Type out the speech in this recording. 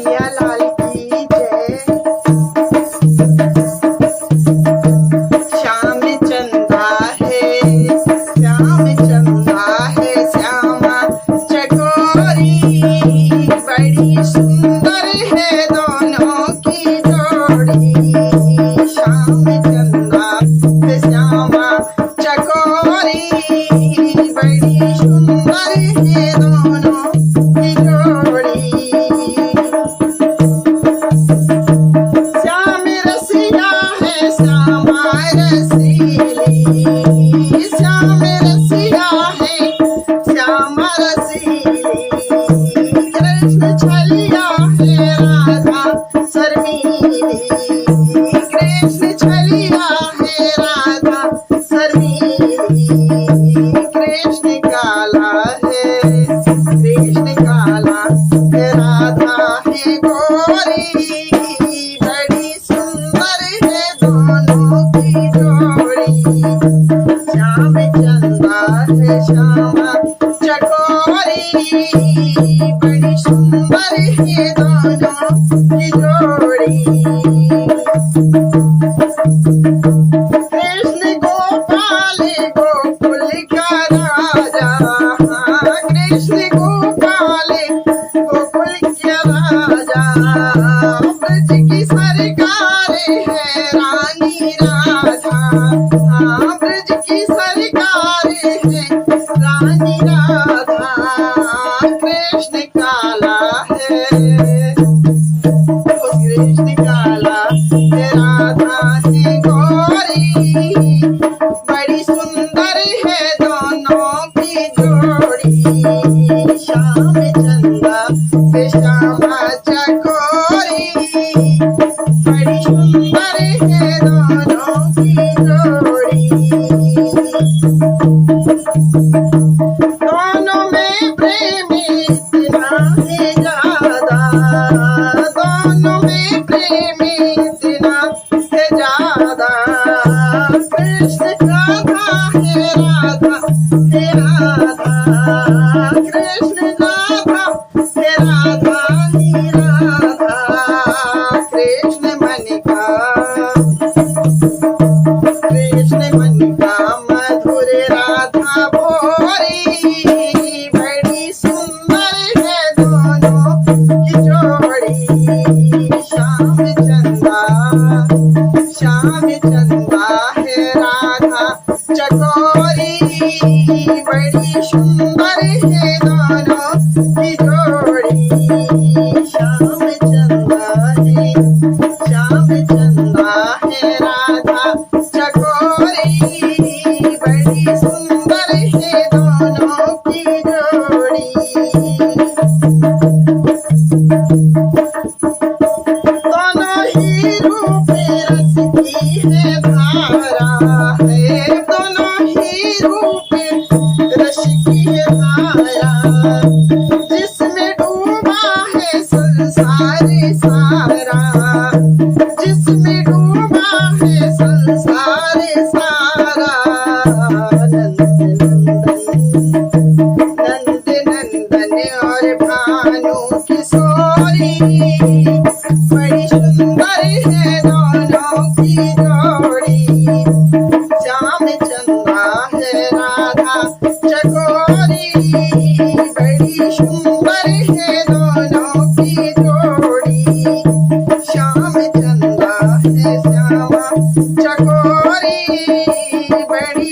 कन्हैया लाल की जय। श्याम चंदा है, श्याम चंदा है, श्यामा चकोरी बड़ी सुंदर है दोनों की जोड़ी। श्याम चंदा है, श्यामा चकोरी बड़ी सुंदर है दोनों की जोड़ी। श्याम रसिया है, श्यामा रसीली, श्याम रसिया है, श्यामा रसीली। कृष्ण छलिया है, राधा शर्मीली, कृष्ण छलिया है, राधा शर्मीली। कृष्ण काला है, कृष्ण काला है, राधा है गोरी बड़ी सुंदर है दोनों की जोड़ी। श्याम चंदा है, श्यामा चकोरी बड़ी सुंदर है दोनों की जोड़ी। कृष्ण गोपाल गोकुल का राजा, कृष्ण गोपाल गोकुल का राजा। ब्रज की सरकार है रानी राधा, ब्रज की सरकार है रानी राधा। कृष्ण काला है, कृष्ण काला है, राधा है गोरी बड़ी सुंदर है दोनों की जोड़ी। श्याम चंदा है, श्यामा चकोरी बड़ी सुंदर है दोनों की जोड़ी। दोनों में प्रेम इतना है ज्यादा, दोनों में प्रेम इतना है ज्यादा। कृष्ण राधा है, राधा है राधा, कृष्ण राधा है, राधा ही राधा। कृष्ण मन का मधुर, राधा भोरी बड़ी सुंदर है दोनों की जोड़ी। श्याम चंदा है, राधा चकोरी बड़ी सुंदर है दोनों की जोड़ी। श्याम चंदा है, राधा चकोरी बड़ी सुंदर है दोनों की जोड़ी। दोनों ही रूप रस की है धारा है, दोनों ही रूप रस की है धारा। जिसमें डूबा है संसार सारा, जिसमें डूबा है संसार सारा। नंद नंदन और भानु किशोरी बड़ी सुंदर है दोनों की जोड़ी। श्याम चंदा है, राधा चकोरी बड़ी सुंदर है दोनों की जोड़ी। श्याम चंदा है, श्यामा चकोरी बड़ी